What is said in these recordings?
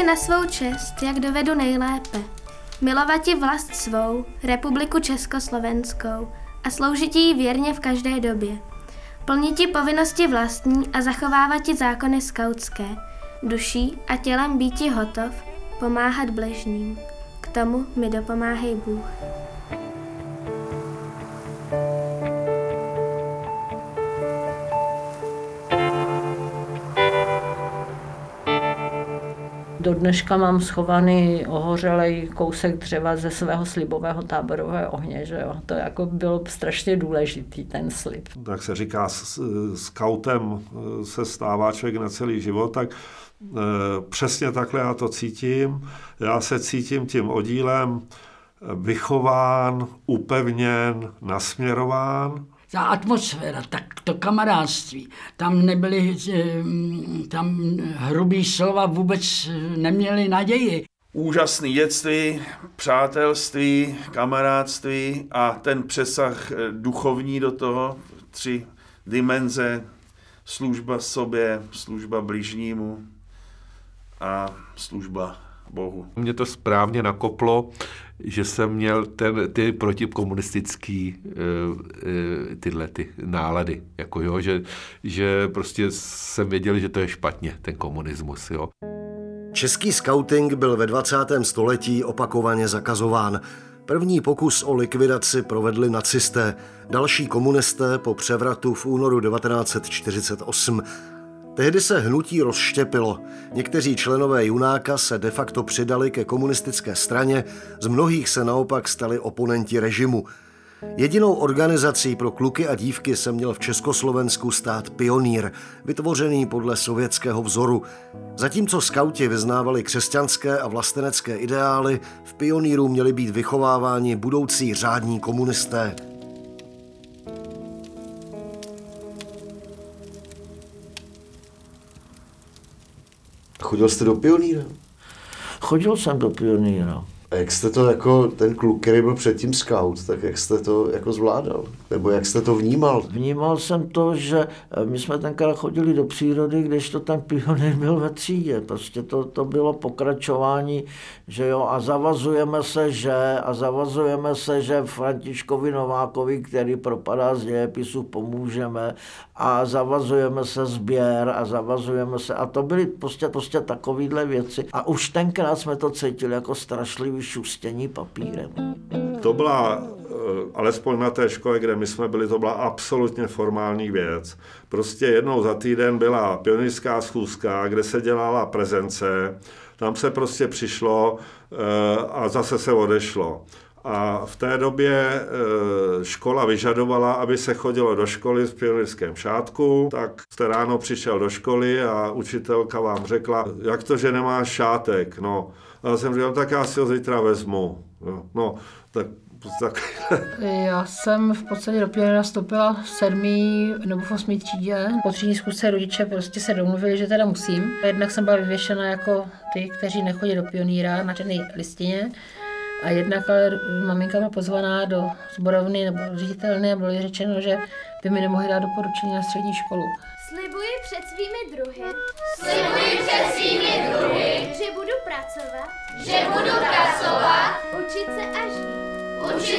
na svou čest, jak dovedu nejlépe. Milovati vlast svou, republiku Československou a sloužit jí věrně v každé době. Plniti povinnosti vlastní a zachovávati zákony skautské. Duší a tělem býti hotov, pomáhat bližním. K tomu mi dopomáhej Bůh. Do dneška mám schovaný ohořelej kousek dřeva ze svého slibového táborového ohně, že jo. To jako bylo strašně důležitý, ten slib. Jak se říká, skautem se stává člověk na celý život, tak přesně takhle já to cítím. Já se cítím tím oddílem vychován, upevněn, nasměrován. Ta atmosféra, tak to kamarádství, tam nebyly, tam hrubý slova vůbec neměly naději. Úžasné dětství, přátelství, kamarádství a ten přesah duchovní do toho, 3 dimenze, služba sobě, služba bližnímu a služba Bohu. Mě to správně nakoplo, že jsem měl ty protikomunistický tyhle nálady, jako jo, že prostě jsem věděl, že to je špatně, ten komunismus, jo. Český skauting byl ve 20. století opakovaně zakazován. První pokus o likvidaci provedli nacisté, další komunisté po převratu v únoru 1948. Tehdy se hnutí rozštěpilo. Někteří členové Junáka se de facto přidali ke komunistické straně, z mnohých se naopak stali oponenti režimu. Jedinou organizací pro kluky a dívky se měl v Československu stát Pionýr, vytvořený podle sovětského vzoru. Zatímco skauti vyznávali křesťanské a vlastenecké ideály, v Pionýru měli být vychováváni budoucí řádní komunisté. Chodil jste do Pionýra? Chodil jsem do Pionýra. A jak jste to jako ten kluk, který byl předtím scout, tak jak jste to jako zvládal? Nebo jak jste to vnímal? Vnímal jsem to, že my jsme tenkrát chodili do přírody, kdežto ten Pionýr byl ve třídě. Prostě to bylo pokračování, že jo, a zavazujeme se, že Františkovi Novákovi, který propadá z dějepisu, pomůžeme a zavazujeme se sběr a zavazujeme se a to byly prostě takovýhle věci. A už tenkrát jsme to cítili jako strašlivý šustění papírem. To byla, alespoň na té škole, kde my jsme byli, to byla absolutně formální věc. Prostě jednou za týden byla pionýrská schůzka, kde se dělala prezence, tam se prostě přišlo a zase se odešlo. A v té době škola vyžadovala, aby se chodilo do školy v pionýrském šátku, tak jste ráno přišel do školy a učitelka vám řekla, jak to, že nemáš šátek, no. A já jsem říkal, tak já si ho zítra vezmu. No, tak. Já jsem v podstatě do Pionýra vstoupila v 7. nebo v 8. třídě. Po třídní zkusce rodiče prostě se domluvili, že teda musím. Jednak jsem byla vyvěšena jako ty, kteří nechodí do Pionýra na černé listině. A jednak ale maminka byla pozvaná do sborovny nebo ředitelny a bylo jí řečeno, že by mi nemohli dát doporučení na střední školu. Slibuji před svými druhy, že budu pracovat, učit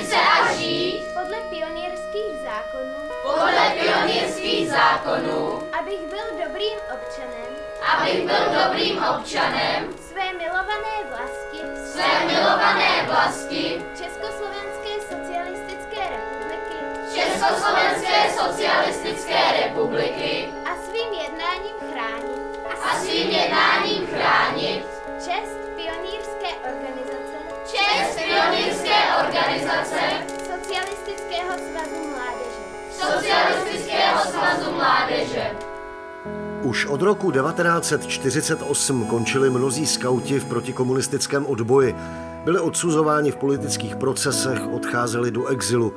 se a žít, podle pionýrských zákonů, abych byl dobrým občanem, své milované vlasti, Československé socialistické republiky a svým jednáním chránit čest pionýrské organizace Socialistického svazu mládeže. Už od roku 1948 končili mnozí skauti v protikomunistickém odboji. Byli odsuzováni v politických procesech, odcházeli do exilu.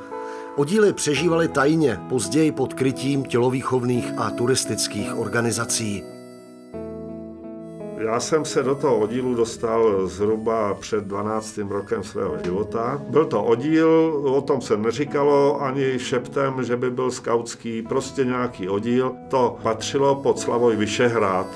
Oddíly přežívali tajně, později pod krytím tělovýchovných a turistických organizací. Já jsem se do toho oddílu dostal zhruba před 12. rokem svého života. Byl to oddíl, o tom se neříkalo ani šeptem, že by byl skautský, prostě nějaký oddíl. To patřilo pod Slavoj Vyšehrad.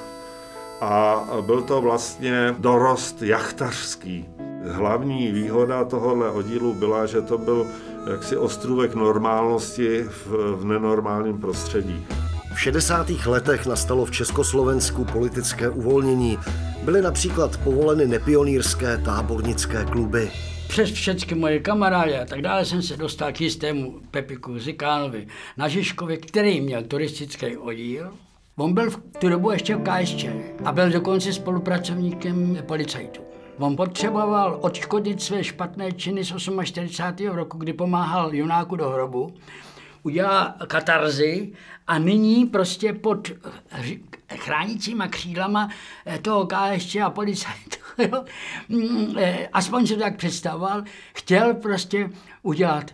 a byl to vlastně dorost jachtařský. Hlavní výhoda tohohle oddílu byla, že to byl jaksi ostrůvek normálnosti v nenormálním prostředí. V 60. letech nastalo v Československu politické uvolnění. Byly například povoleny nepionýrské tábornické kluby. Přes všechny moje kamarády a tak dále jsem se dostal k jistému Pepiku Zikánovi na Žižkově, který měl turistický oddíl. On byl v tu dobu ještě v KSČ a byl dokonce spolupracovníkem policajtů. On potřeboval odškodnit své špatné činy z 48. roku, kdy pomáhal junáku do hrobu, udělal katarzy a nyní prostě pod chránícíma křídlama toho KSČ a policajtů, aspoň se to tak představoval, chtěl prostě udělat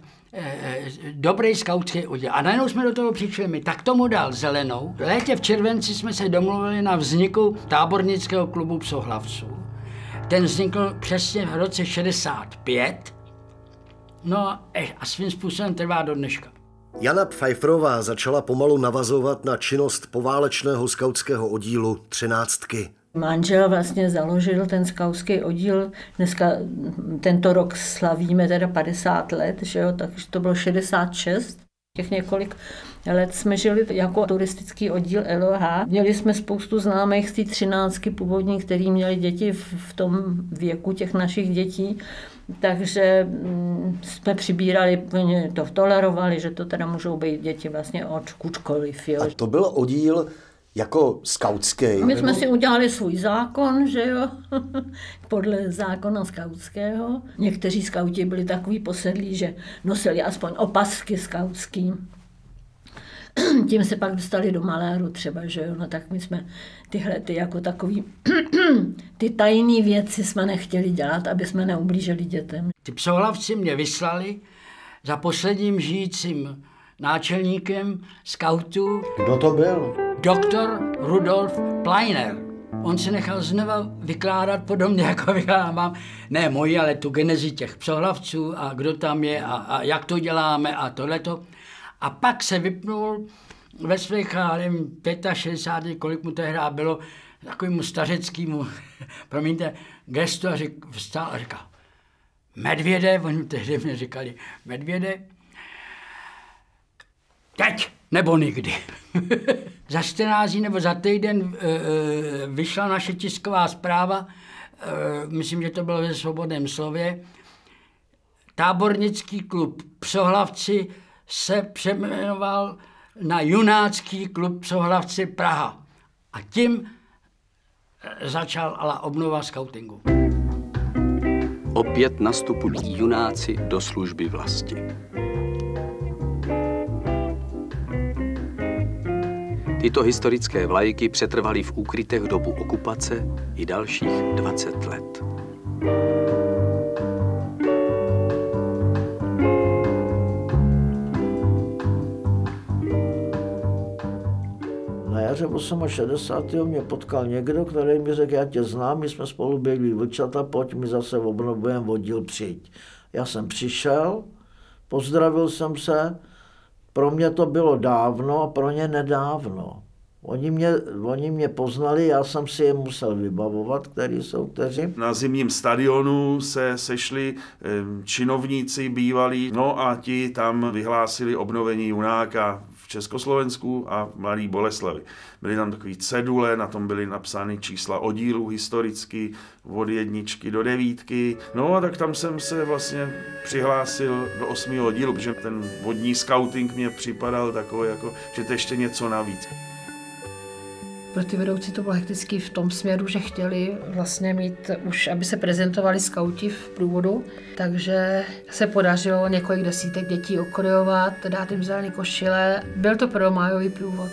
dobrý skautský oddíl. A najednou jsme do toho přišli my, tak tomu dal zelenou. V létě v červenci jsme se domluvili na vzniku tábornického klubu psohlavců. Ten vznikl přesně v roce 65, no a svým způsobem trvá do dneška. Jana Pfeifferová začala pomalu navazovat na činnost poválečného skautského oddílu 13. Manžel vlastně založil ten skautský oddíl, dneska tento rok slavíme teda 50 let, že jo, takže to bylo 66. Těch několik let jsme žili jako turistický oddíl LOH. Měli jsme spoustu známých z té 13 původní, který měli děti v tom věku těch našich dětí. Takže jsme přibírali, to tolerovali, že to teda můžou být děti vlastně od kudkoliv. Jo. A to byl oddíl jako skautský? My jsme si udělali svůj zákon, že jo, podle zákona skautského. Někteří skauti byli takový posedlí, že nosili aspoň opasky skautský. Tím se pak dostali do maléru třeba, že jo, no tak my jsme tyhle jako takový, ty tajné věci jsme nechtěli dělat, aby jsme neublížili dětem. Ty psohlavci mě vyslali za posledním žijícím náčelníkem skautů. Kdo to byl? Doktor Rudolf Pleiner. On se nechal znova vykládat podobně, jako vykládám, ne moji, ale tu genezi těch psohlavců a kdo tam je a jak to děláme a tohleto. A pak se vypnul ve svých, nevím, 65, kolik mu tehdy bylo, takovému stařeckému, promiňte, gestu a vstal a říkal, medvěde, oni tehdy mě říkali, medvěde, teď nebo nikdy. Za 14 dní nebo za týden vyšla naše tisková zpráva, myslím, že to bylo ve Svobodném slově, tábornický klub Psohlavci se přejmenoval na Junácký klub Psohlavci Praha. A tím začal ale obnova skautingu. Opět nastupují junáci do služby vlasti. Tyto historické vlajky přetrvaly v úkrytech dobu okupace i dalších 20 let. Na jaře 68. mě potkal někdo, který mi řekl, já tě znám, my jsme spolu běhli vlčata, pojď, my zase obnovujeme oddíl, přijď. Já jsem přišel, pozdravil jsem se, pro mě to bylo dávno a pro ně nedávno. Oni mě poznali, já jsem si je musel vybavovat, kteří. Na zimním stadionu se sešli činovníci bývalí, no a ti tam vyhlásili obnovení junáka v Československu a v Mladé Boleslavi. Byly tam takové cedule, na tom byly napsány čísla oddílů historicky od 1 do 9. No a tak tam jsem se vlastně přihlásil do 8. oddílu, protože ten vodní skauting mě připadal takový, jako, že to ještě něco navíc. Pro ty vedoucí to bylo hektický v tom směru, že chtěli vlastně mít už, aby se prezentovali skauti v průvodu, takže se podařilo několik desítek dětí okoreovat, dát jim zelený košile. Byl to prvomájový průvod.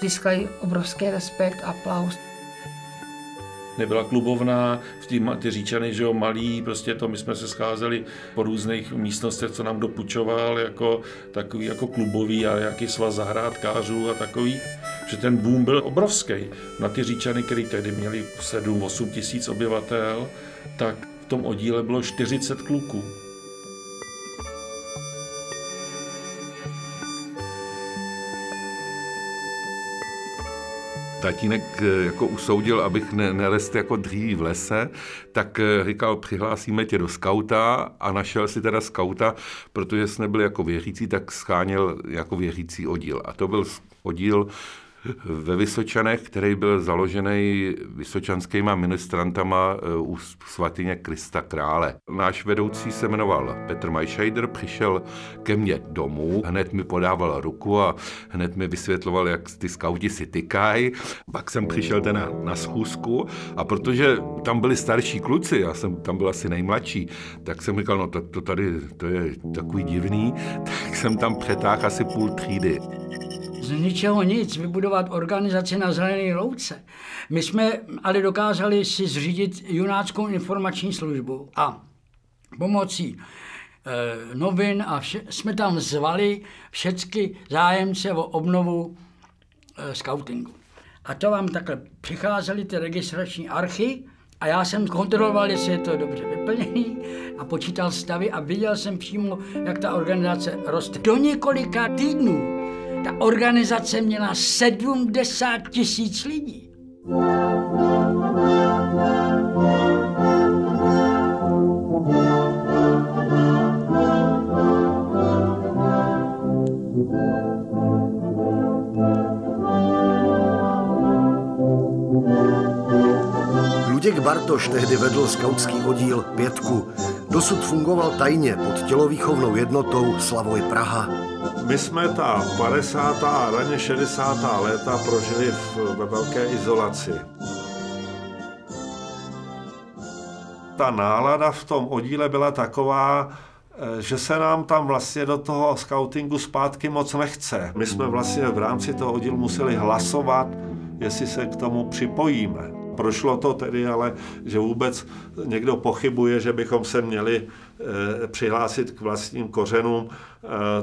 Získali obrovský respekt a aplaus. Nebyla klubovna, ty Říčany, že jo, malí, prostě to, my jsme se scházeli po různých místnostech, co nám dopučoval, jako takový jako klubový a jaký svaz zahrádkářů a takový. Že ten boom byl obrovský. Na ty Říčany, který tehdy měli 7-8 tisíc obyvatel, tak v tom oddíle bylo 40 kluků. tatínek jako usoudil, abych nerest jako dříví v lese, tak říkal, přihlásíme tě do skauta a našel si teda skauta, protože jsme byli jako věřící, tak scháněl jako věřící oddíl. A to byl oddíl ve Vysočanech, který byl založený vysočanskýma ministrantama u svatyně Krista Krále. Náš vedoucí se jmenoval Petr Majšajder, přišel ke mně domů, hned mi podával ruku a hned mi vysvětloval, jak ty skauti si tykají. Pak jsem přišel teda na schůzku a protože tam byli starší kluci, já jsem tam byl asi nejmladší, tak jsem říkal, no to tady, to je takový divný, tak jsem tam přetáhl asi půl třídy. Z ničeho nic vybudovat organizaci na Zelené louce. My jsme ale dokázali si zřídit junáckou informační službu a pomocí novin a jsme tam zvali všechny zájemce o obnovu skautingu. A to vám takhle přicházely ty registrační archy a já jsem kontroloval, jestli je to dobře vyplněný a počítal stavy a viděl jsem přímo, jak ta organizace roste. Do několika týdnů ta organizace měla 70 000 lidí. Luděk Bartoš tehdy vedl skautský oddíl Pětku. Dosud fungoval tajně pod tělovýchovnou jednotou Slavoj Praha. My jsme ta 50. a raně 60. léta prožili ve velké izolaci. Ta nálada v tom oddíle byla taková, že se nám tam vlastně do toho skautingu zpátky moc nechce. My jsme vlastně v rámci toho oddílu museli hlasovat, jestli se k tomu připojíme. Prošlo to tedy, ale že vůbec někdo pochybuje, že bychom se měli přihlásit k vlastním kořenům,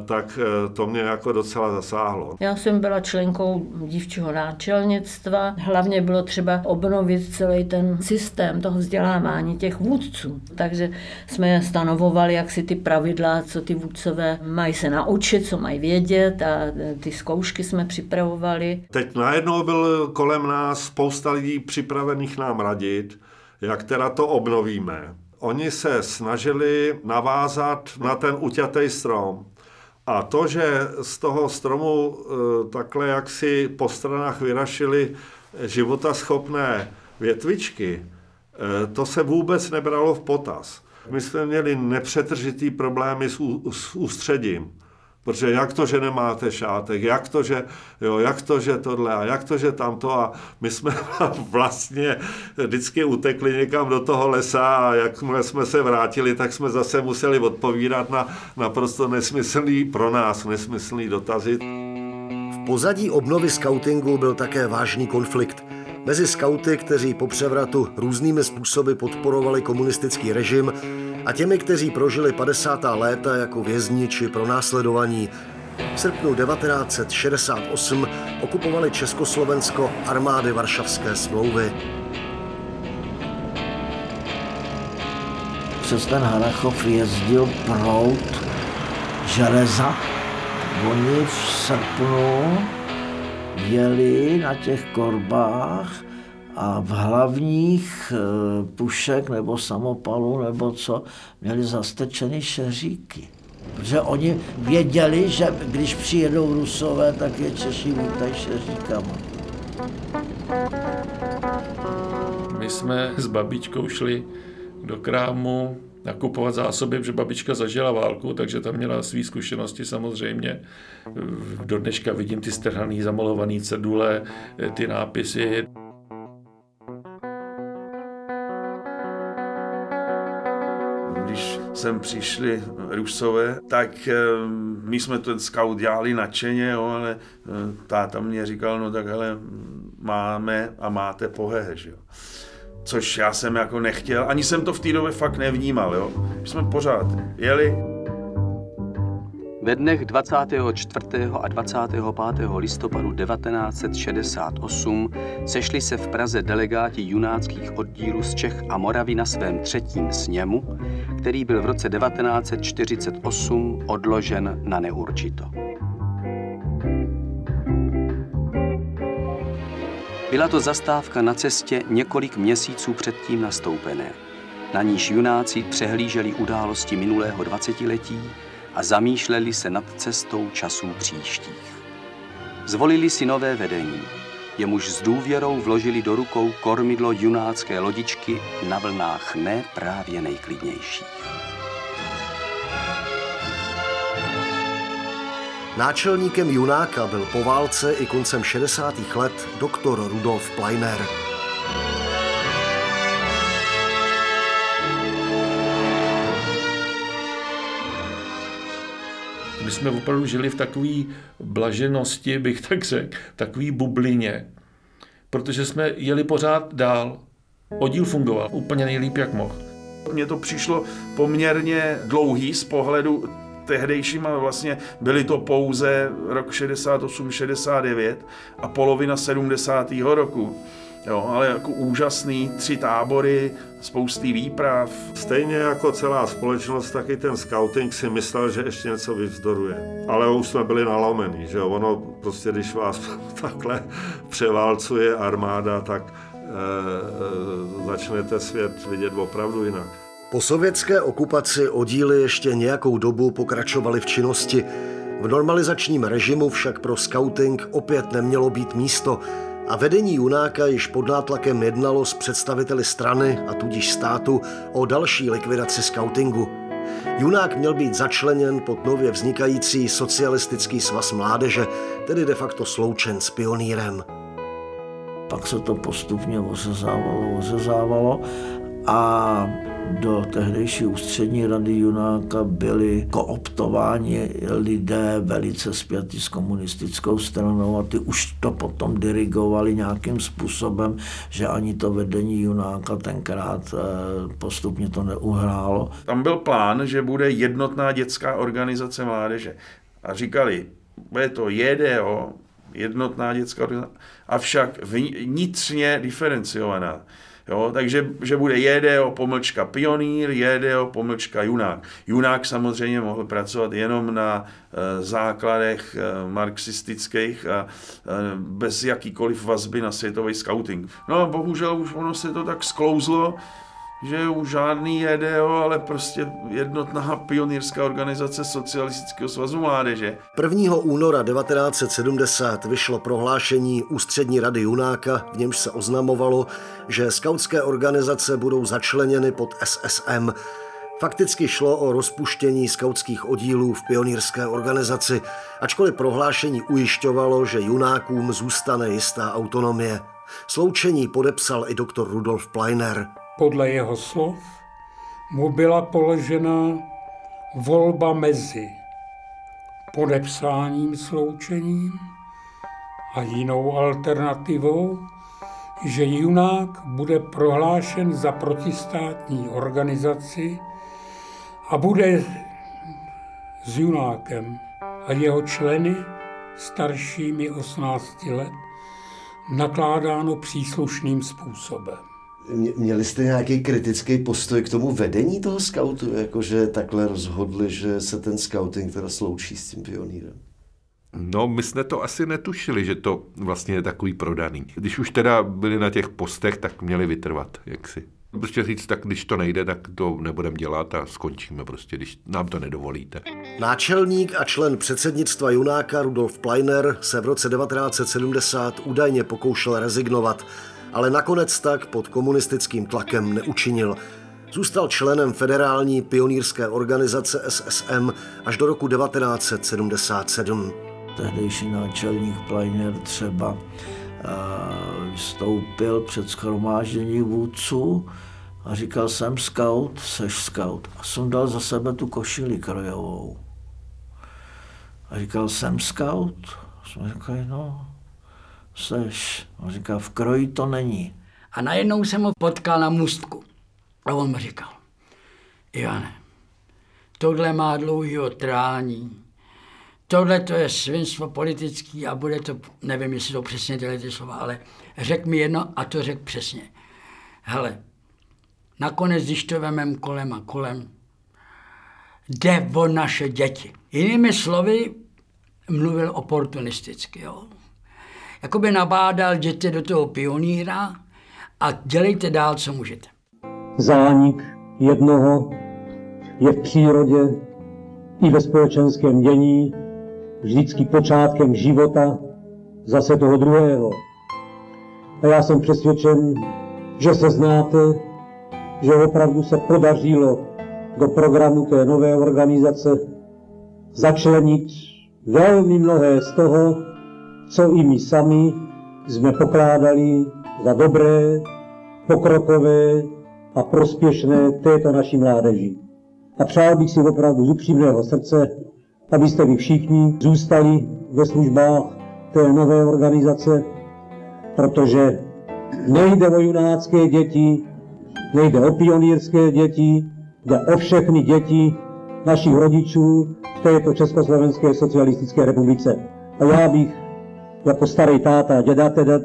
tak to mě jako docela zasáhlo. Já jsem byla členkou dívčího náčelnictva. Hlavně bylo třeba obnovit celý ten systém toho vzdělávání těch vůdců. Takže jsme stanovovali jaksi ty pravidla, co ty vůdcové mají se naučit, co mají vědět a ty zkoušky jsme připravovali. Teď najednou byl kolem nás spousta lidí připravených nám radit, jak teda to obnovíme. Oni se snažili navázat na ten uťatý strom. A to, že z toho stromu takhle jaksi po stranách vyrašily životaschopné větvičky, to se vůbec nebralo v potaz. My jsme měli nepřetržitý problémy s ústředím. Protože jak to, že nemáte šátek, jak to, že tohle a jak to, že tamto a my jsme vlastně vždycky utekli někam do toho lesa a jakmile jsme se vrátili, tak jsme zase museli odpovídat na naprosto nesmyslný dotazy. V pozadí obnovy skautingu byl také vážný konflikt mezi skauty, kteří po převratu různými způsoby podporovali komunistický režim, a těmi, kteří prožili 50. léta jako vězni či pronásledovaní. V srpnu 1968 okupovali Československo armády Varšavské smlouvy. Přes ten Harrachov jezdil proud železa. Oni v srpnu jeli na těch korbách a v hlavních pušek nebo samopalů nebo co měli zastečený šeříky. Protože oni věděli, že když přijedou Rusové, tak je Češi vítají šeříkama. My jsme s babičkou šli do krámu nakupovat zásoby, protože babička zažila válku, takže tam měla své zkušenosti samozřejmě. Do dneška vidím ty strhaný, zamalovaný cedule, ty nápisy. Když sem přišli Rusové, tak my jsme ten scout dělali nadšeně, ale táta mě říkal, no tak hele, máme a máte pohehe, že jo. Což já jsem jako nechtěl, ani jsem to v té době fakt nevnímal, jo. My jsme pořád jeli. Ve dnech 24. a 25. listopadu 1968 sešli se v Praze delegáti junáckých oddílů z Čech a Moravy na svém 3. sněmu, který byl v roce 1948 odložen na neurčito. Byla to zastávka na cestě několik měsíců předtím nastoupené. Na níž junáci přehlíželi události minulého 20letí a zamýšleli se nad cestou časů příštích. Zvolili si nové vedení, jemuž s důvěrou vložili do rukou kormidlo junácké lodičky na vlnách ne právě nejklidnějších. Náčelníkem Junáka byl po válce i koncem 60. let doktor Rudolf Pleiner. My jsme opravdu žili v takové blaženosti, bych tak řekl, takové bublině, protože jsme jeli pořád dál. Oddíl fungoval úplně nejlíp, jak mohl. Mně to přišlo poměrně dlouhý z pohledu tehdejším, ale vlastně byly to pouze rok 68, 69 a polovina 70. roku. Jo, ale jako úžasný, 3 tábory, spousty výprav. Stejně jako celá společnost, taky ten scouting si myslel, že ještě něco vyvzdoruje. Ale už jsme byli nalomený, že ono prostě, když vás takhle převálcuje armáda, tak začnete svět vidět opravdu jinak. Po sovětské okupaci oddíly ještě nějakou dobu pokračovaly v činnosti. V normalizačním režimu však pro skauting opět nemělo být místo a vedení Junáka již pod nátlakem jednalo s představiteli strany a tudíž státu o další likvidaci skautingu. Junák měl být začleněn pod nově vznikající Socialistický svaz mládeže, tedy de facto sloučen s Pionýrem. Pak se to postupně ořezávalo a do tehdejší ústřední rady Junáka byli kooptováni lidé velice spjatí s komunistickou stranou a ty už to potom dirigovali nějakým způsobem, že ani to vedení Junáka tenkrát postupně to neuhrálo. Tam byl plán, že bude jednotná dětská organizace mládeže. A říkali, bude to JDO, jednotná dětská organizace, avšak vnitřně diferenciovaná. Jo, takže že bude JDO pomlčka Pionýr, JDO pomlčka Junák. Junák samozřejmě mohl pracovat jenom na základech marxistických a bez jakýkoliv vazby na světový skauting. No a bohužel už ono se to tak sklouzlo, že už žádný JDO, ale prostě jednotná pionýrská organizace Socialistického svazu mládeže. 1. února 1970 vyšlo prohlášení Ústřední rady Junáka, v němž se oznamovalo, že skautské organizace budou začleněny pod SSM. Fakticky šlo o rozpuštění skautských oddílů v pionýrské organizaci, ačkoliv prohlášení ujišťovalo, že Junákům zůstane jistá autonomie. Sloučení podepsal i doktor Rudolf Pleiner. Podle jeho slov mu byla položena volba mezi podepsáním sloučením a jinou alternativou, že Junák bude prohlášen za protistátní organizaci a bude s Junákem a jeho členy staršími 18 let nakládáno příslušným způsobem. Měli jste nějaký kritický postoj k tomu vedení toho skautu, jakože takhle rozhodli, že se ten skauting teda sloučí s tím Pionýrem? No, my jsme to asi netušili, že to vlastně je takový prodaný. Když už teda byli na těch postech, tak měli vytrvat, jaksi. Prostě říct, tak když to nejde, tak to nebudeme dělat a skončíme prostě, když nám to nedovolíte. Náčelník a člen předsednictva Junáka Rudolf Pleiner se v roce 1970 údajně pokoušel rezignovat, ale nakonec tak pod komunistickým tlakem neučinil. Zůstal členem federální pionýrské organizace SSM až do roku 1977. Tehdejší náčelník Pleiner třeba vystoupil před shromáždění vůdců a říkal, jsem skaut, seš skaut. A sundal za sebe tu košili krojovou. A říkal, jsem skaut? A jsme říkali, no, seš. A říkal, v kroji to není. A najednou jsem ho potkal na můstku. A on mi říkal, Ivane, tohle má dlouhýho trání. Tohle to je svinstvo politický a bude to, nevím, jestli to přesně tyhle ty slova, ale řekl mi jedno a to řekl přesně. Hele, nakonec, když to vemem kolem a kolem, jde o naše děti. Jinými slovy mluvil oportunisticky, jo. jakoby nabádal, jděte do toho pionýra a dělejte dál, co můžete. Zánik jednoho je v přírodě i ve společenském dění vždycky počátkem života zase toho druhého. A já jsem přesvědčen, že se znáte, že opravdu se podařilo do programu té nové organizace začlenit velmi mnohé z toho, co i my sami jsme pokládali za dobré, pokrokové a prospěšné této naší mládeži. A přál bych si opravdu z upřímného srdce, abyste vy všichni zůstali ve službách té nové organizace, protože nejde o junácké děti, nejde o pionýrské děti, jde o všechny děti našich rodičů v této Československé socialistické republice. A já bych jako starý táta a děda teda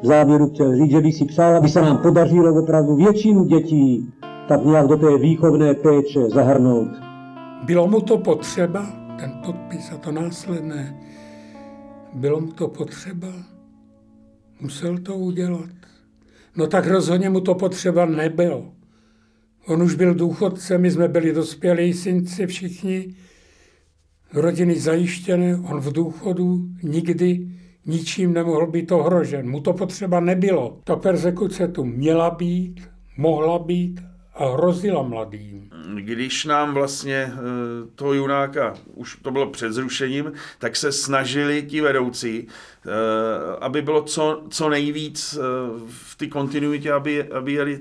v závěru chtěl říct, že bych si přál, aby se nám podařilo opravdu většinu dětí tak nějak do té výchovné péče zahrnout. Bylo mu to potřeba, ten podpis a to následné, bylo mu to potřeba, musel to udělat. No tak rozhodně mu to potřeba nebylo. On už byl důchodce, my jsme byli dospělí synci všichni, rodiny zajištěné, on v důchodu nikdy ničím nemohl být ohrožen. Mu to potřeba nebylo. Ta persekuce tu měla být, mohla být a hrozila mladým. Když nám vlastně toho junáka, už to bylo před zrušením, tak se snažili ti vedoucí, aby bylo co nejvíc v té kontinuitě, aby jeli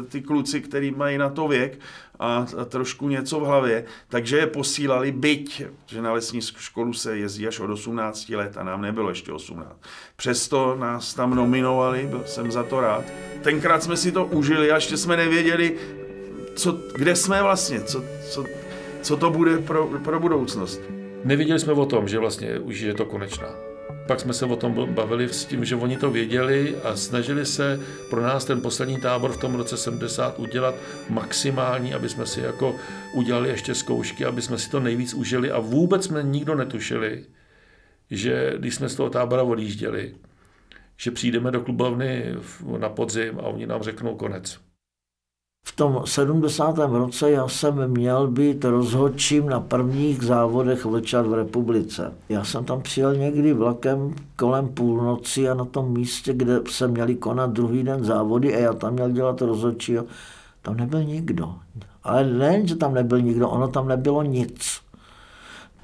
ty kluci, kteří mají na to věk a trošku něco v hlavě, takže je posílali, byť, že na lesní školu se jezdí až od 18 let a nám nebylo ještě 18. Přesto nás tam nominovali, byl jsem za to rád. Tenkrát jsme si to užili a ještě jsme nevěděli, kde jsme vlastně, co to bude pro budoucnost. Nevěděli jsme o tom, že vlastně už je to konečná. Pak jsme se o tom bavili s tím, že oni to věděli a snažili se pro nás ten poslední tábor v tom roce 70 udělat maximální, aby jsme si jako udělali ještě zkoušky, aby jsme si to nejvíc užili a vůbec jsme nikdo netušili, že když jsme z toho tábora odjížděli, že přijdeme do klubovny na podzim a oni nám řeknou konec. V tom 70. roce já jsem měl být rozhodčím na prvních závodech vlčat v republice. Já jsem tam přijel někdy vlakem kolem půlnoci a na tom místě, kde se měli konat druhý den závody a já tam měl dělat rozhodčího, tam nebyl nikdo. Ale nejen, že tam nebyl nikdo, ono tam nebylo nic.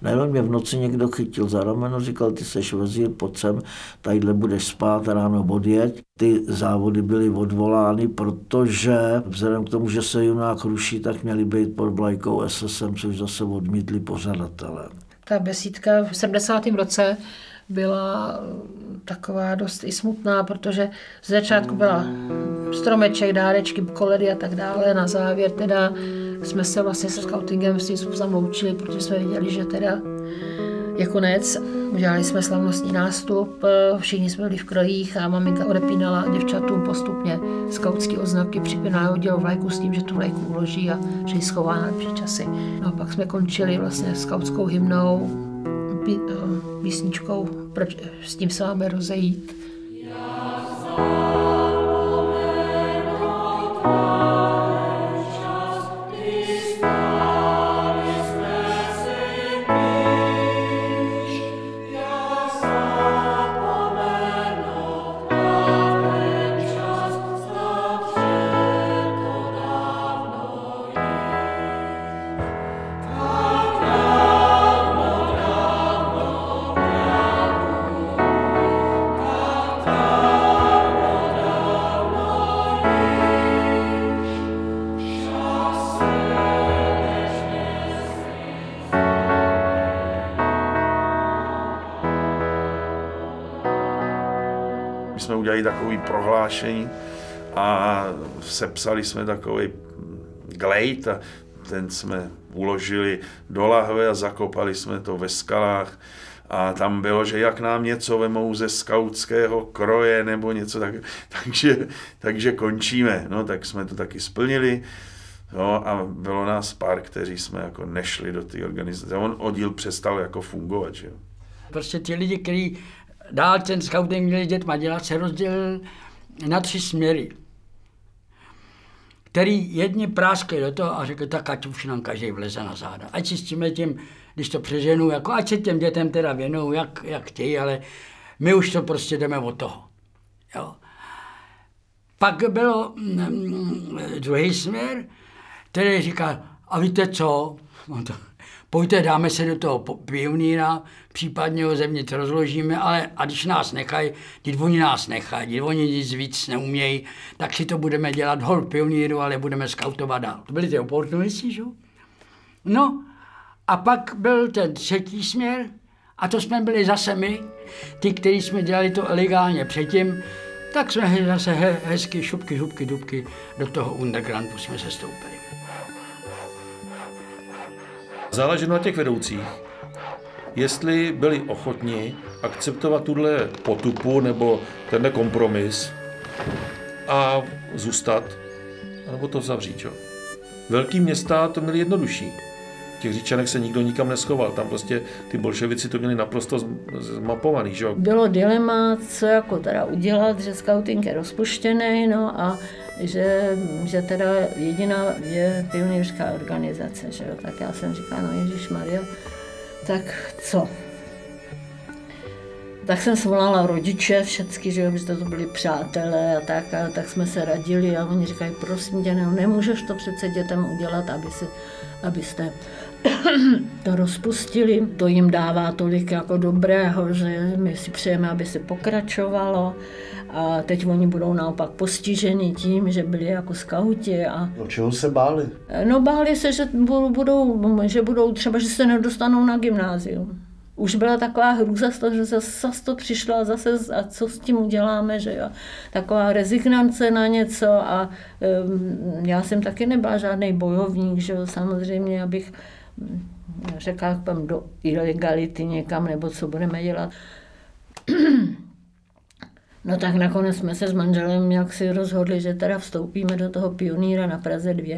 Najednou mě v noci někdo chytil za rameno, říkal, ty seš vezír, pojď sem, tadyhle budeš spát, ráno odjeď. Ty závody byly odvolány, protože vzhledem k tomu, že se junák ruší, tak měly být pod vlajkou SSM, což zase odmítli pořadatelé. Ta besídka v 70. roce byla taková dost i smutná, protože z začátku byla stromeček, dárečky, koledy a tak dále. Na závěr teda jsme se vlastně se skautingem s tím způsobem loučili, protože jsme viděli, že teda je konec. Udělali jsme slavnostní nástup, všichni jsme byli v krojích a maminka odepínala děvčatům postupně skautské oznaky, připínala oděl vlajku s tím, že tu vlajku uloží a že ji schová na časy. No a pak jsme končili vlastně skautskou hymnou, písničkou, proč s tím se máme rozejít. Jsme udělali takové prohlášení a sepsali jsme takový glejt a ten jsme uložili do lahve a zakopali jsme to ve skalách. A tam bylo, že jak nám něco vemou ze skautského kroje nebo něco takového, takže končíme. No, tak jsme to taky splnili. No, a bylo nás pár, kteří jsme jako nešli do té organizace. On oddíl přestal jako fungovat. Že? Prostě ti lidi, kteří dál ten scouting měli s dětma dělat, se rozdělil na 3 směry, který jedni práskli do toho a řekli, tak ať už nám každý vleze na záda. Ať si s tím, když to přeženu, jako ať se těm dětem teda věnou, jak chtějí, ale my už to prostě jdeme od toho. Jo. Pak bylo druhý směr, který říká, a víte co, pojďte, dáme se do toho pionýra, případně ho zevnitř rozložíme, ale a když nás nechají, když oni nás nechají, když oni nic víc neumějí, tak si to budeme dělat hol pionýru, ale budeme skautovat dál. To byly ty oportunisti, že? No a pak byl ten třetí směr a to jsme byli zase my, ty, kteří jsme dělali to ilegálně předtím, tak jsme zase hezky šupky, župky, dubky do toho undergroundu jsme se stoupili. Záleželo na těch vedoucích, jestli byli ochotni akceptovat tuhle potupu nebo tenhle kompromis a zůstat, nebo to zavřít. Jo. Velký města to měli jednodušší. V těch Říčanech se nikdo nikam neschoval, tam prostě ty bolševici to měli naprosto zmapovaný. Že? Bylo dilema, co jako teda udělat, že scouting je rozpuštěný, no a že teda jediná je pionýrská organizace, že jo, tak já jsem říkala, no ježišmarja, tak co? Tak jsem svolala rodiče všechny, že jo, protože to byli přátelé a tak jsme se radili a oni říkají, prosím tě, nemůžeš to přece dětem udělat, abyste to rozpustili, to jim dává tolik jako dobrého, že my si přejeme, aby se pokračovalo a teď oni budou naopak postiženi tím, že byli jako skauti. A o čeho se báli? No báli se, že budou třeba, že se nedostanou na gymnázium. Už byla taková hrůza z toho, že zase to přišlo a zase a co s tím uděláme, že jo. Taková rezignace na něco a já jsem taky nebyla žádný bojovník, že jo, samozřejmě, abych řekla, půjdem do ilegality někam, nebo co budeme dělat. No tak nakonec jsme se s manželem jak si rozhodli, že teda vstoupíme do toho pionýra na Praze 2.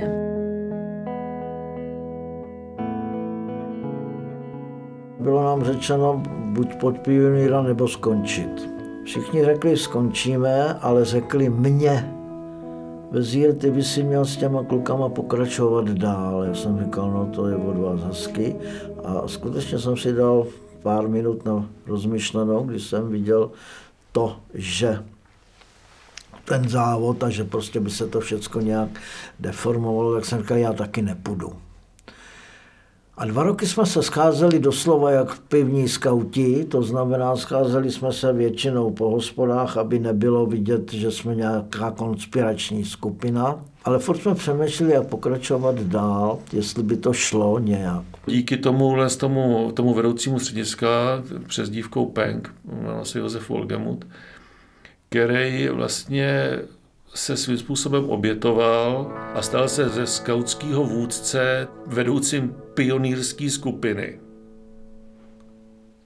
Bylo nám řečeno buď pod pionýra nebo skončit. Všichni řekli skončíme, ale řekli mě. Vezír, ty by si měl s těma klukama pokračovat dál. Já jsem říkal, no to je od vás hezky. A skutečně jsem si dal pár minut na rozmyšlenou, když jsem viděl to, že ten závod a že prostě by se to všecko nějak deformovalo, tak jsem říkal, já taky nepůjdu. A 2 roky jsme se scházeli doslova jak pivní skauti, to znamená, scházeli jsme se většinou po hospodách, aby nebylo vidět, že jsme nějaká konspirační skupina, ale furt jsme přemýšleli, jak pokračovat dál, jestli by to šlo nějak. Díky tomu vedoucímu střediska přezdívkou Peng, jmenoval se Josef Wolgemut, který vlastně se svým způsobem obětoval a stal se ze skautského vůdce vedoucím pionýrské skupiny.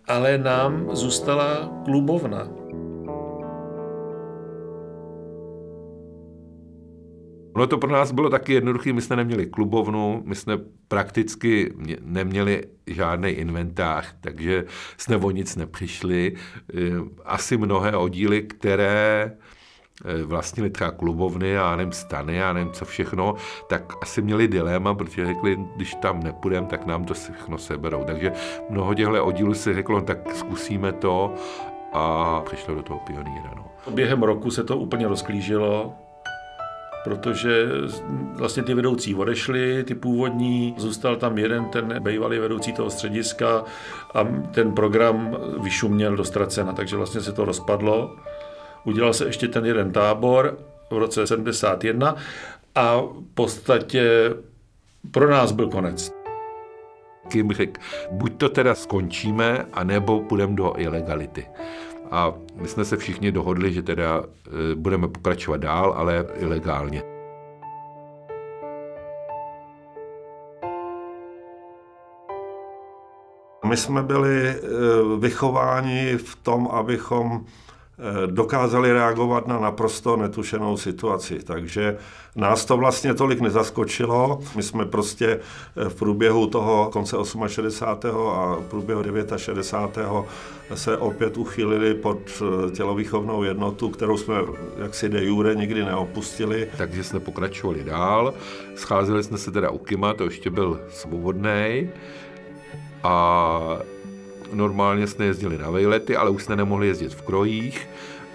Ale nám zůstala klubovna. No to pro nás bylo taky jednoduché, my jsme neměli klubovnu, my jsme prakticky neměli žádný inventář, takže jsme o nic nepřišli. Asi mnohé oddíly, které vlastnili třeba klubovny, já nevím, stany, já nevím co všechno, tak asi měli dilema, protože řekli, když tam nepůjdeme, tak nám to všechno seberou. Takže mnoho těchto oddílů si řeklo, tak zkusíme to a přišlo do toho pionýra. No. Během roku se to úplně rozklížilo, protože vlastně ty vedoucí odešli, ty původní, zůstal tam jeden ten bývalý vedoucí toho střediska a ten program vyšuměl do ztracena, takže vlastně se to rozpadlo. Udělal se ještě ten jeden tábor v roce 71 a v podstatě pro nás byl konec. Kým řekl, buď to teda skončíme, anebo půjdeme do ilegality. A my jsme se všichni dohodli, že teda budeme pokračovat dál, ale ilegálně. My jsme byli vychováni v tom, abychom dokázali reagovat na naprosto netušenou situaci. Takže nás to vlastně tolik nezaskočilo. My jsme prostě v průběhu toho konce 68. a v průběhu 69. se opět uchýlili pod tělovýchovnou jednotu, kterou jsme jaksi de jure nikdy neopustili. Takže jsme pokračovali dál. Scházeli jsme se teda u Kima, to ještě byl svobodnej. A normálně jsme jezdili na vejlety, ale už jsme nemohli jezdit v krojích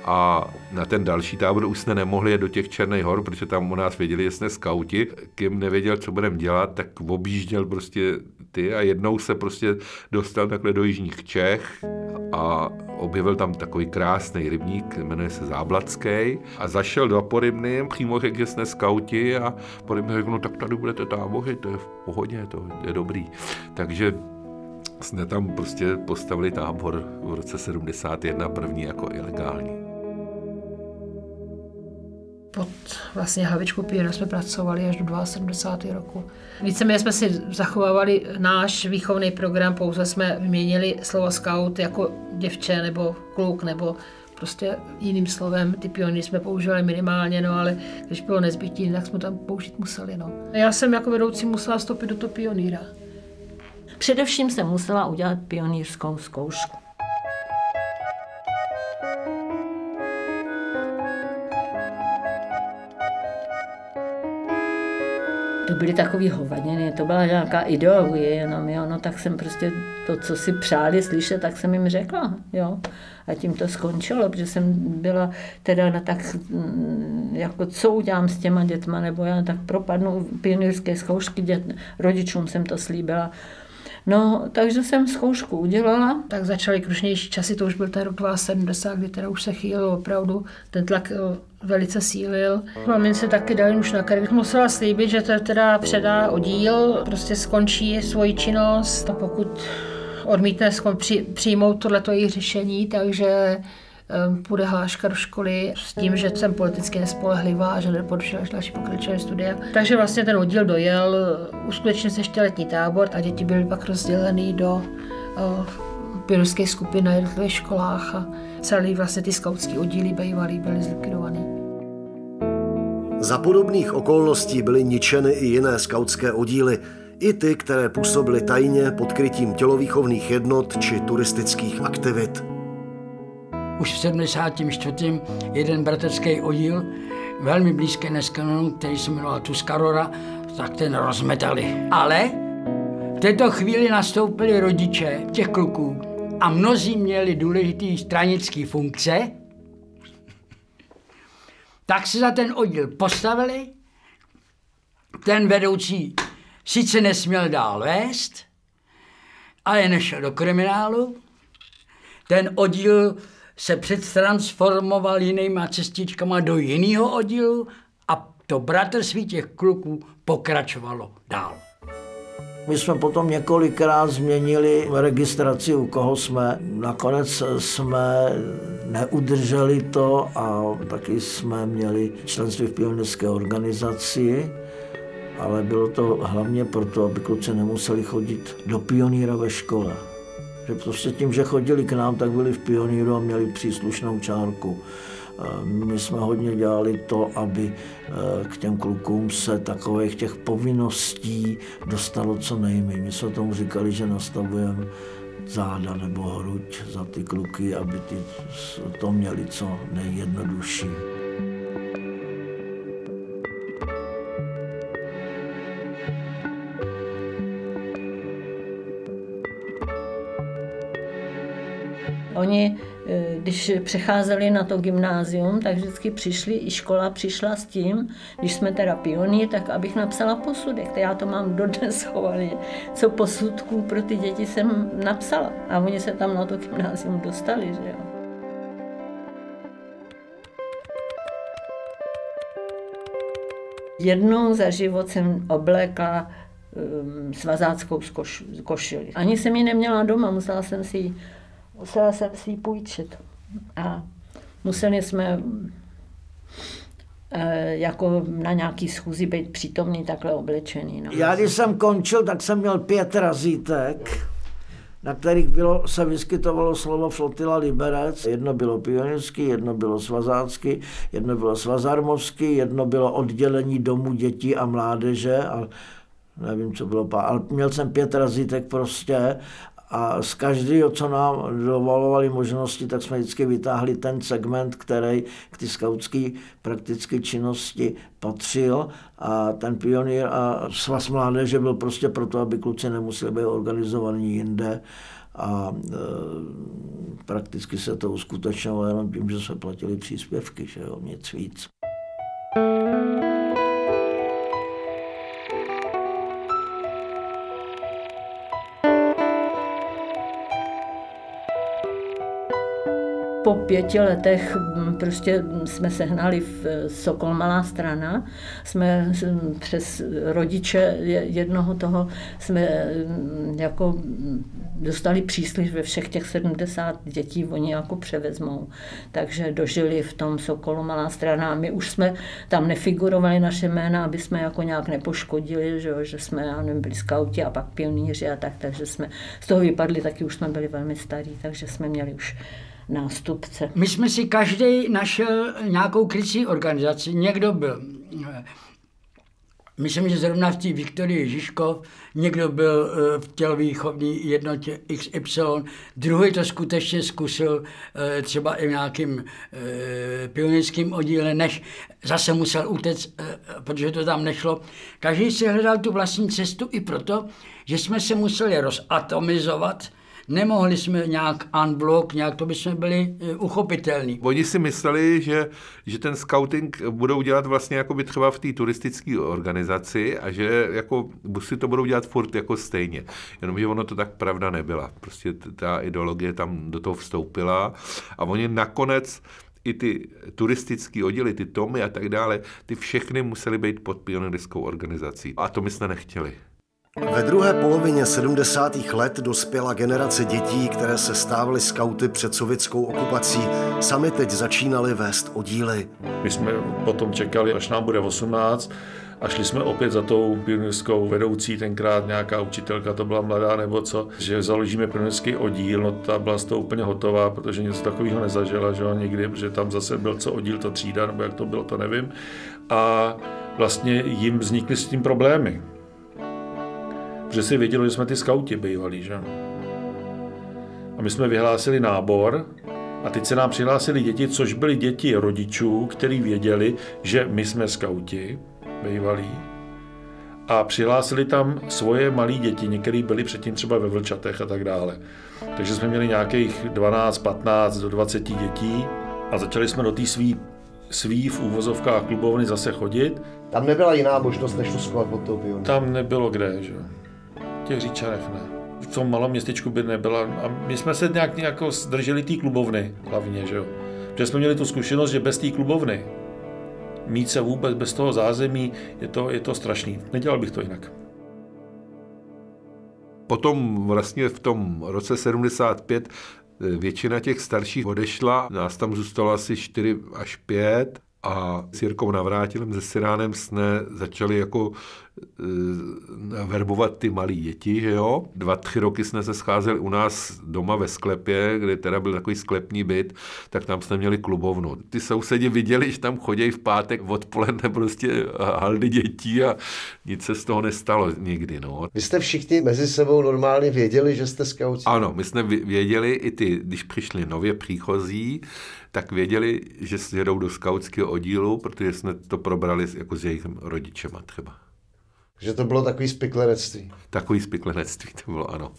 a na ten další tábor už jsme nemohli jet do těch Černých hor, protože tam u nás věděli, že jsme skauti. Kim nevěděl, co budeme dělat, tak objížděl prostě ty a jednou se prostě dostal takhle do jižních Čech a objevil tam takový krásný rybník, jmenuje se Zábladský a zašel do Porybny, přímo řekl, že jsme skauti a Porybny řekl, no tak tady budete tábořit, to je v pohodě, to je dobrý. Takže jsme tam prostě postavili tábor v roce 71 první jako ilegální. Pod vlastně hlavičkou Pioniera jsme pracovali až do 72. roku. Víceméně jsme si zachovávali náš výchovný program, pouze jsme vyměnili slovo scout jako děvče nebo kluk nebo prostě jiným slovem. Ty pionýry jsme používali minimálně, no, ale když bylo nezbytné, tak jsme tam použít museli. No. Já jsem jako vedoucí musela vstoupit do toho Pionýra. Především jsem musela udělat pionýrskou zkoušku. To byly takový hovadiny, to byla nějaká ideologie jenom, jo, no tak jsem prostě to, co si přáli slyšet, tak jsem jim řekla, jo. A tím to skončilo, protože jsem byla teda na tak, jako co udělám s těma dětma, nebo já tak propadnu pionýrské zkoušky, rodičům jsem to slíbila. No, takže jsem zkoušku udělala. Tak začaly krušnější časy, to už byl ten rok 72, kdy teda už se chýlil opravdu, ten tlak velice sílil. Mamin se taky dali už na krk. Musela slíbit, že to teda předá oddíl, prostě skončí svoji činnost a pokud odmítne přijmout tohleto její řešení, takže půjde hláška do školy s tím, že jsem politicky nespolehlivá a že nedoporučila další pokračování studia. Takže vlastně ten oddíl dojel, uskutečnil se ještě letní tábor a děti byly pak rozděleny do pionýrských skupin na jednotlivých školách a celý vlastně ty skautský oddíly bývalý byly zlikvidovaný. Za podobných okolností byly ničeny i jiné skautské oddíly, i ty, které působily tajně pod krytím tělovýchovných jednot či turistických aktivit. Už v 74. jeden bratrský oddíl, velmi blízký Neskanonu, který se jmenoval Tuscarora, tak ten rozmetali. Ale v této chvíli nastoupili rodiče těch kluků a mnozí měli důležitý stranické funkce, tak se za ten oddíl postavili, ten vedoucí sice nesměl dál vést, ale nešel do kriminálu, ten oddíl se předtransformoval jinýma cestičkama do jiného oddílu a to bratrství těch kluků pokračovalo dál. My jsme potom několikrát změnili registraci, u koho jsme. Nakonec jsme neudrželi to a taky jsme měli členství v pionýrské organizaci, ale bylo to hlavně proto, aby kluci nemuseli chodit do pionýra ve škole. Že prostě tím, že chodili k nám, tak byli v pionýru a měli příslušnou čárku. My jsme hodně dělali to, aby k těm klukům se takových těch povinností dostalo co nejméně. My jsme tomu říkali, že nastavujeme záda nebo hruď za ty kluky, aby ty to měli co nejjednodušší. Oni, když přecházeli na to gymnázium, tak vždycky přišli, i škola přišla s tím, když jsme teda pionýr, tak abych napsala posudek. Já to mám dodnes schovaně, co posudků pro ty děti jsem napsala. A oni se tam na to gymnázium dostali, že jo. Jednou za život jsem oblékla svazáckou košili. Ani jsem ji neměla doma, musela jsem si ji půjčit. A museli jsme jako na nějaký schůzi být přítomný takhle oblečený. No. Já když jsem končil, tak jsem měl 5 razítek na kterých se vyskytovalo slovo Flotila Liberec. Jedno bylo pionýrský, jedno bylo svazácký, jedno bylo svazarmovský, jedno bylo oddělení domů dětí a mládeže. A nevím, co bylo, ale měl jsem 5 razítek prostě. A z každého, co nám dovolovali možnosti, tak jsme vždycky vytáhli ten segment, který k ty skautské praktické činnosti patřil. A ten pionýr a svaz mládeže byl prostě proto, aby kluci nemuseli být organizovaní jinde. A prakticky se to uskutečňovalo jenom tím, že se platili příspěvky, že jo, nic víc. Po 5 letech prostě jsme sehnali v Sokol Malá Strana. Jsme přes rodiče jednoho toho jsme jako dostali příslib ve všech těch 70 dětí, oni jako převezmou. Takže dožili v tom Sokolu Malá Strana. My už jsme tam nefigurovali naše jména, aby jsme jako nějak nepoškodili, že jsme, já nevím, byli skauti a pak pionýři a tak, takže jsme z toho vypadli, taky už jsme byli velmi starí, takže jsme měli už nástupce. My jsme si každý našel nějakou krycí organizaci. Někdo byl, myslím, že zrovna v té Viktorii Žižkov, někdo byl v tělovýchovní jednotě XY, druhý to skutečně zkusil třeba i v nějakým pionýrským oddíle, než zase musel utéct, protože to tam nešlo. Každý si hledal tu vlastní cestu i proto, že jsme se museli rozatomizovat. Nemohli jsme nějak unblock, nějak to by jsme byli uchopitelní. Oni si mysleli, že ten scouting budou dělat vlastně jako by třeba v té turistické organizaci a že jako si to budou dělat furt jako stejně. Jenomže ono to tak pravda nebyla. Prostě ta ideologie tam do toho vstoupila a oni nakonec i ty turistické oddíly, ty tomy a tak dále, ty všechny musely být pod pionýrskou organizací. A to my jsme nechtěli. Ve druhé polovině 70. let dospěla generace dětí, které se stávaly skauty před sovětskou okupací. Sami teď začínali vést oddíly. My jsme potom čekali, až nám bude 18 a šli jsme opět za tou pionýrskou vedoucí, tenkrát nějaká učitelka, to byla mladá nebo co, že založíme pionýrský oddíl, no ta byla z toho úplně hotová, protože něco takového nezažila, že nikdy, protože tam zase byl co oddíl, to třída, nebo jak to bylo, to nevím. A vlastně jim vznikly s tím problémy. Protože si vědělo, že jsme ty skauti bývali, že? A my jsme vyhlásili nábor a teď se nám přihlásili děti, což byly děti rodičů, kteří věděli, že my jsme skauti bývalí. A přihlásili tam svoje malé děti, některé byly předtím třeba ve Vlčatech a tak dále. Takže jsme měli nějakých 12, 15 do 20 dětí a začali jsme do té svý v úvozovkách klubovny zase chodit. Tam nebyla jiná možnost, než uskovat pod tou pionýrkou. Tam nebylo kde, že? V těch Říčanech ne. V tom malém městečku by nebyla. A my jsme se nějak jako drželi té klubovny hlavně, že jo. Protože jsme měli tu zkušenost, že bez té klubovny mít se vůbec bez toho zázemí, je to strašný. Nedělal bych to jinak. Potom vlastně v tom roce 75 většina těch starších odešla, nás tam zůstalo asi 4 až 5 a s Jirkou Navrátilem, se Siránem jsme začali jako verbovat ty malé děti, že jo. 2-3 roky jsme se scházeli u nás doma ve sklepě, kde teda byl takový sklepní byt, tak tam jsme měli klubovnu. Ty sousedi viděli, že tam chodí v pátek odpoledne prostě haldy dětí a nic se z toho nestalo nikdy, no. Vy jste všichni mezi sebou normálně věděli, že jste skauti? Ano, my jsme věděli i ty, když přišli nově příchozí, tak věděli, že jedou do skautského oddílu, protože jsme to probrali jako s jejich rodičema třeba. Že to bylo takový spiklenectví. Takový spiklenectví to bylo, ano.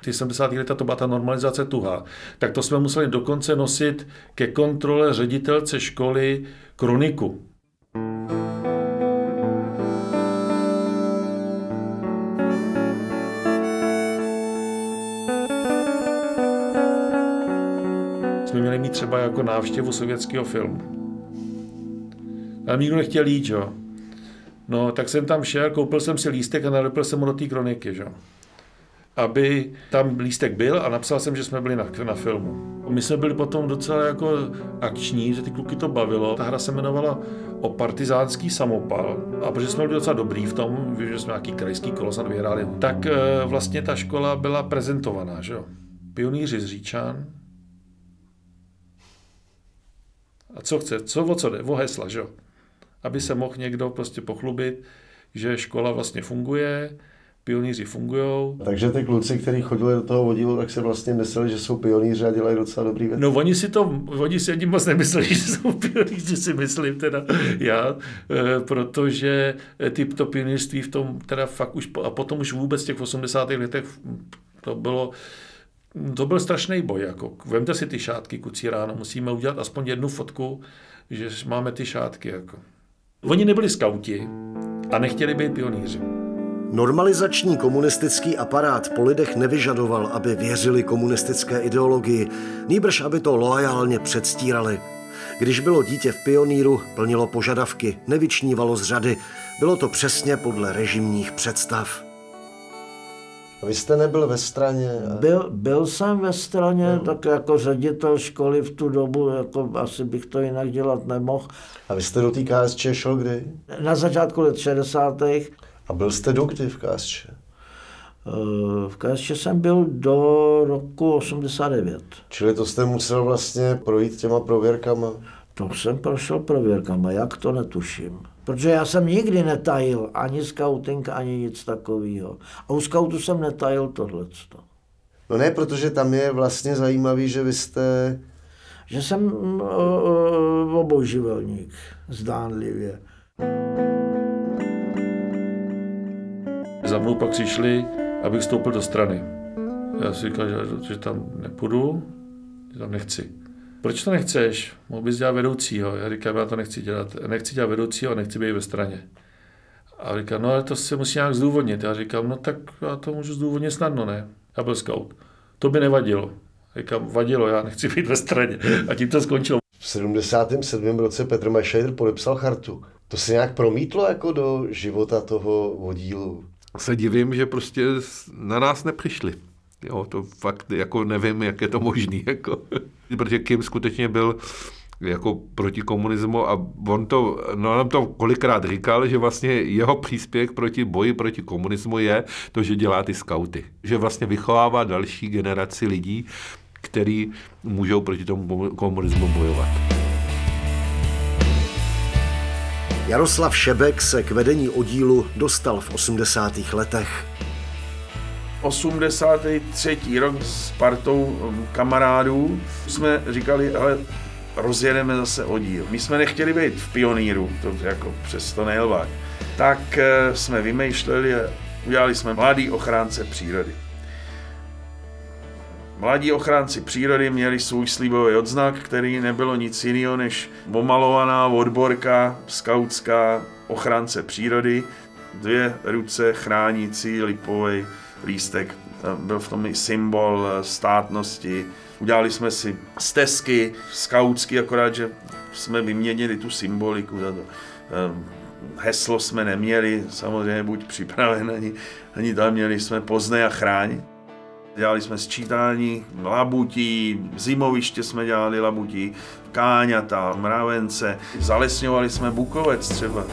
Ty 70. leta to byla ta normalizace tuhá. Tak to jsme museli dokonce nosit ke kontrole ředitelce školy kroniku. Jsme měli mít třeba jako návštěvu sovětského filmu. Ale nikdo nechtěl jít, jo. No, tak jsem tam šel, koupil jsem si lístek a nalepil jsem ho do té kroniky, že? aby tam lístek byl a napsal jsem, že jsme byli na filmu. My jsme byli potom docela jako akční, že ty kluky to bavilo. Ta hra se jmenovala O partizánský samopal a protože jsme byli docela dobrý v tom, že jsme nějaký krajský kolo snad vyhráli, tak vlastně ta škola byla prezentovaná, že jo. Pionýři z Říčan. A co chce? O co jde? O hesla, že jo. Aby se mohl někdo prostě pochlubit, že škola vlastně funguje, pionýři fungujou. Takže ty kluci, kteří chodili do toho oddílu, tak se vlastně mysleli, že jsou pionýři a dělají docela dobrý věci. No oni si ani moc nemysleli, že jsou pionýři, si myslím teda já, protože to pionýrství v tom teda fakt už, a potom už vůbec v těch 80. letech to byl strašný boj, jako vemte si ty šátky, kucí ráno, musíme udělat aspoň jednu fotku, že máme ty šátky, jako. Oni nebyli skauti a nechtěli být pionýři. Normalizační komunistický aparát po lidech nevyžadoval, aby věřili komunistické ideologii, nýbrž aby to loajálně předstírali. Když bylo dítě v pionýru, plnilo požadavky, nevyčnívalo z řady. Bylo to přesně podle režimních představ. A vy jste nebyl ve straně? Byl jsem ve straně, tak jako ředitel školy v tu dobu, jako asi bych to jinak dělat nemohl. A vy jste do té KSČ šel kdy? Na začátku let 60. A byl jste dokdy v KSČ? V KSČ jsem byl do roku 89. Čili to jste musel vlastně projít těma prověrkama? To jsem prošel prověrkama, jak to netuším. Protože já jsem nikdy netajil ani skauting, ani nic takového. A u skautu jsem netajil tohleto. No ne, protože tam je vlastně zajímavý, že vy jste... Že jsem obojživelník, zdánlivě. Za mnou pak přišli, abych vstoupil do strany. Já si říkal, že tam nepůjdu, že tam nechci. Proč to nechceš? Mohl bys dělat vedoucího. Já říkám, já to nechci dělat. Nechci dělat vedoucího a nechci být ve straně. A říkám, no ale to se musí nějak zdůvodnit. Já říkám, no tak já to můžu zdůvodnit snadno, ne? Já byl scout. To by nevadilo. Říkám, vadilo, já nechci být ve straně. A tím to skončilo. V 77. roce Petr Mašejder podepsal chartu. To se nějak promítlo jako do života toho oddílu? Se divím, že prostě na nás nepřišli. Jo, to fakt jako nevím, jak je to možný. Jako. Protože Kim skutečně byl jako proti komunismu a on nám to kolikrát říkal, že vlastně jeho příspěvek proti boji proti komunismu je to, že dělá ty skauty. Že vlastně vychovává další generaci lidí, který můžou proti tomu komunismu bojovat. Jaroslav Šebek se k vedení oddílu dostal v 80. letech. 83. rok s partou kamarádů jsme říkali, ale rozjedeme zase oddíl. My jsme nechtěli být v pionýru, to jako přesto nejlvák. Tak jsme vymýšleli a udělali jsme Mladý ochránce přírody. Mladí ochránci přírody měli svůj slibový odznak, který nebylo nic jiného než omalovaná odborka skautská ochránce přírody, 2 ruce chránící lipový lístek. Byl v tom i symbol státnosti. Udělali jsme si stezky skautský, akorát, že jsme vyměnili tu symboliku za to. Heslo jsme neměli, samozřejmě buď připravené, ani tam měli jsme Poznej a chráň. Dělali jsme sčítání labutí, zimoviště jsme dělali labutí, káňata, mravence, zalesňovali jsme Bukovec třeba.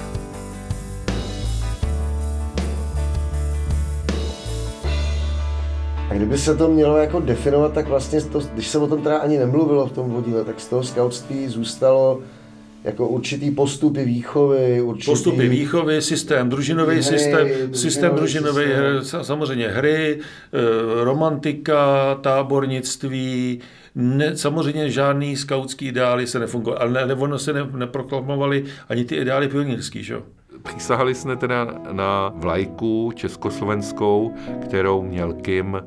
A kdyby se to mělo jako definovat, tak vlastně, když se o tom teda ani nemluvilo v tom oddíle, tak z toho skautství zůstalo jako určitý postupy výchovy, Postupy výchovy, systém družinový, systém družinový, samozřejmě hry, romantika, tábornictví, samozřejmě žádný skautský ideály se nefungovaly, ale ono se neproklamovaly ani ty ideály pionýrský, že jo? Přísahali jsme teda na vlajku československou, kterou měl Kim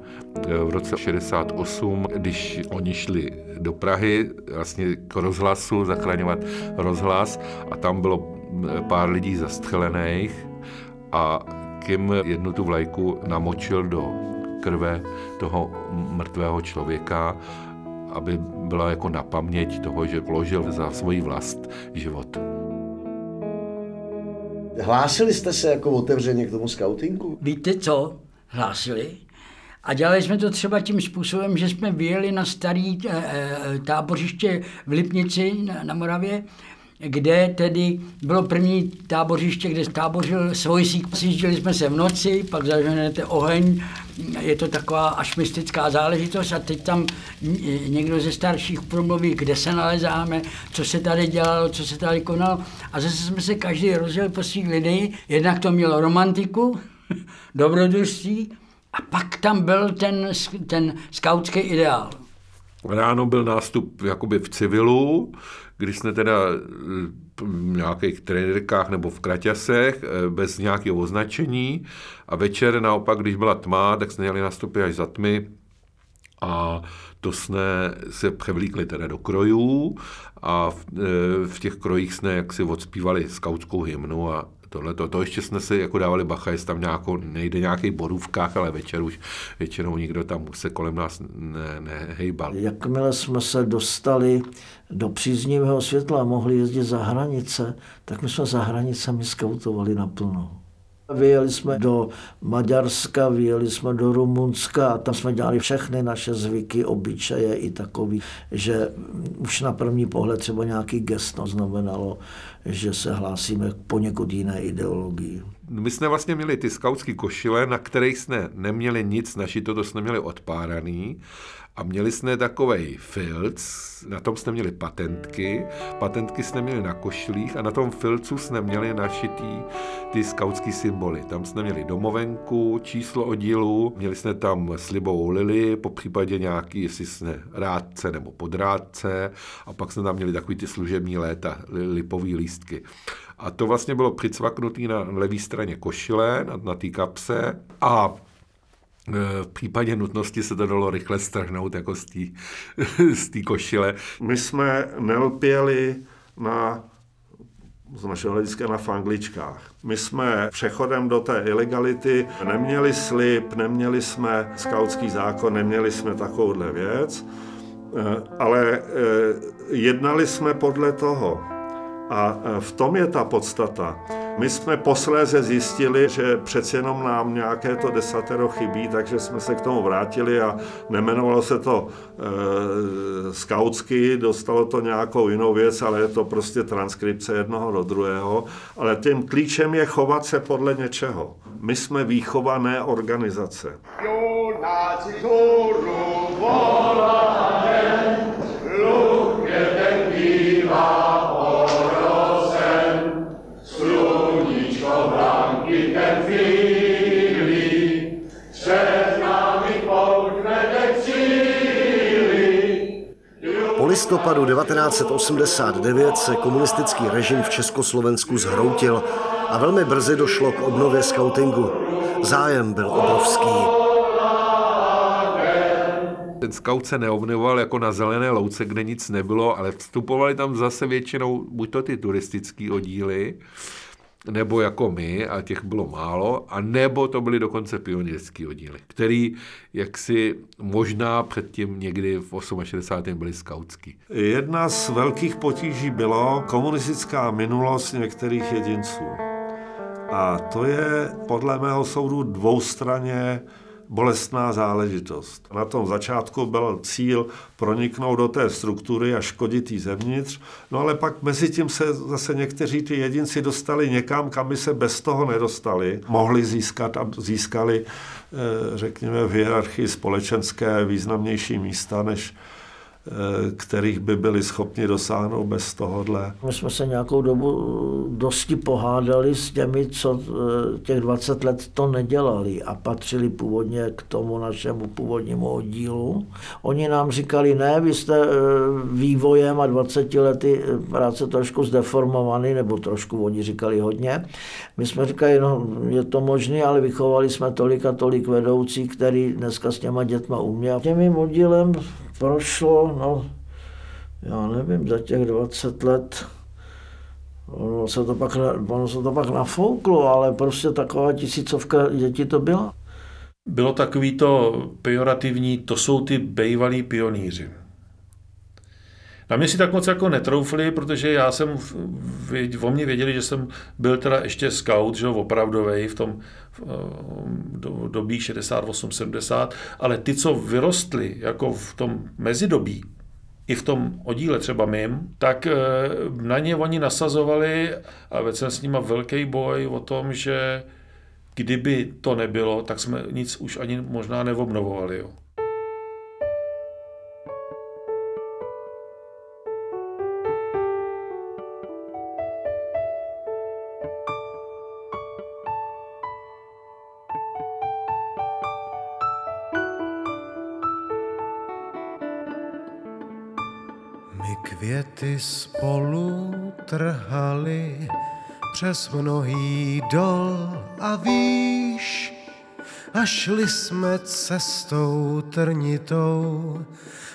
v roce 68, když oni šli do Prahy vlastně k rozhlasu, zachraňovat rozhlas a tam bylo pár lidí zastřelených a Kim jednu tu vlajku namočil do krve toho mrtvého člověka, aby byla jako na paměť toho, že vložil za svoji vlast život. Hlásili jste se jako otevřeně k tomu skautingu? Víte co? Hlásili. A dělali jsme to třeba tím způsobem, že jsme vyjeli na starý tábořiště v Lipnici na Moravě, kde tedy bylo první tábořiště, kde tábořil Svojsík. Sjížděli jsme se v noci, pak zaženete oheň, je to taková až mystická záležitost a teď tam někdo ze starších promluví, kde se nalezáme, co se tady dělalo, co se tady konalo a zase jsme se každý rozjel po svých lidí, jednak to mělo romantiku, dobrodružství a pak tam byl ten skautský ideál. Ráno byl nástup jakoby v civilu, když jsme teda v nějakých trenérkách nebo v kraťasech, bez nějakého označení a večer naopak, když byla tma, tak jsme měli nástupy až za tmy a to jsme se převlíkli teda do krojů a v těch krojích jsme jaksi odspívali skautskou hymnu a to ještě jsme si jako dávali bacha, jestli tam nejde nějaký borůvkách, ale večer už většinou nikdo tam se kolem nás nehejbal. Jakmile jsme se dostali do příznivého světla a mohli jezdit za hranice, tak my jsme za hranicemi skautovali naplno. Vyjeli jsme do Maďarska, vyjeli jsme do Rumunska a tam jsme dělali všechny naše zvyky, obyčeje i takový, že už na první pohled třeba nějaký gest znamenalo, že se hlásíme k poněkud jiné ideologii. My jsme vlastně měli ty skautské košile, na kterých jsme neměli nic našito, to jsme měli odpáraný a měli jsme takovej filc, na tom jsme měli patentky jsme měli na košilích a na tom filcu jsme měli našitý ty skautský symboly. Tam jsme měli domovenku, číslo oddílu, měli jsme tam slibovou lili, po případě nějaký, jestli jsme rádce nebo podrádce a pak jsme tam měli takový ty služební léta, lipový lístky. A to vlastně bylo přicvaknutý na levé straně košile, na té kapse a v případě nutnosti se to dalo rychle strhnout jako z té košile. My jsme nelpěli z našeho hlediska na fangličkách. My jsme přechodem do té ilegality neměli slib, neměli jsme skautský zákon, neměli jsme takovouhle věc, ale jednali jsme podle toho. A v tom je ta podstata. My jsme posléze zjistili, že přeci jenom nám nějaké to desatero chybí, takže jsme se k tomu vrátili a nemenovalo se to skautsky, dostalo to nějakou jinou věc, ale je to prostě transkripce jednoho do druhého. Ale tím klíčem je chovat se podle něčeho. My jsme výchované organizace. Po listopadu 1989 se komunistický režim v Československu zhroutil a velmi brzy došlo k obnově skautingu. Zájem byl obrovský. Ten skaut se neobnovoval jako na zelené louce, kde nic nebylo, ale vstupovali tam zase většinou buď to ty turistické oddíly, nebo jako my, a těch bylo málo, a nebo to byly dokonce pionýrský oddíly, který jaksi možná předtím někdy v 68. byly skautský. Jedna z velkých potíží bylo komunistická minulost některých jedinců. A to je podle mého soudu dvoustranně bolestná záležitost. Na tom začátku byl cíl proniknout do té struktury a škodit jí zevnitř, no ale pak mezi tím se zase někteří ty jedinci dostali někam, kam by se bez toho nedostali. Mohli získat a získali, řekněme, v hierarchii společenské významnější místa, než kterých by byli schopni dosáhnout bez tohohle. My jsme se nějakou dobu dosti pohádali s těmi, co těch 20 let to nedělali a patřili původně k tomu našemu původnímu oddílu. Oni nám říkali, ne, vy jste vývojem a 20 lety práce trošku zdeformovaný, nebo trošku, oni říkali hodně. My jsme říkali, no, je to možné, ale vychovali jsme tolik a tolik vedoucí, který dneska s těma dětma uměl. Těmým oddílem prošlo, no, já nevím, za těch 20 let, ono se to pak nafouklo, ale prostě taková tisícovka dětí to byla. Bylo takový to pejorativní, to jsou ty bejvalí pionýři. Na mě si tak moc jako netroufli, protože já jsem, o mě věděli, že jsem byl teda ještě scout, že opravdovej v tom dobí 68-70, ale ty, co vyrostli jako v tom mezidobí, i v tom oddíle třeba mým, tak na ně oni nasazovali a vedl jsem s nima velký boj o tom, že kdyby to nebylo, tak jsme nic už ani možná neobnovovali. Jo. Květy spolu trhali přes mnohý dol a výš a šli jsme cestou trnitou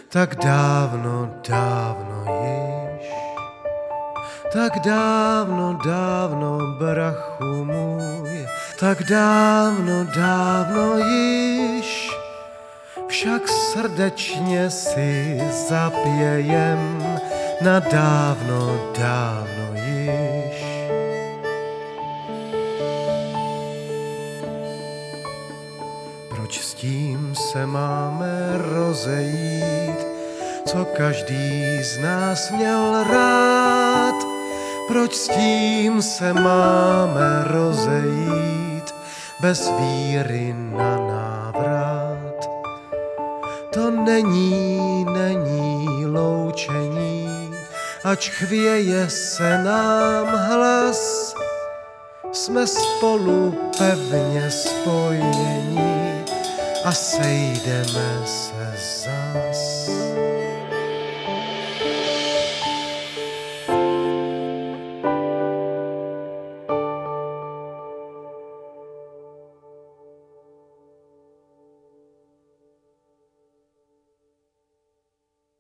tak dávno, dávno již. Tak dávno, dávno, brachu můj, tak dávno, dávno již. Však srdečně si zapějem na dávno, dávno již. Proč s tím se máme rozejít, co každý z nás měl rád? Proč s tím se máme rozejít bez víry na návrat? To není loučení, ač chvěje se nám hlas. Jsme spolu pevně spojení a sejdeme se zas.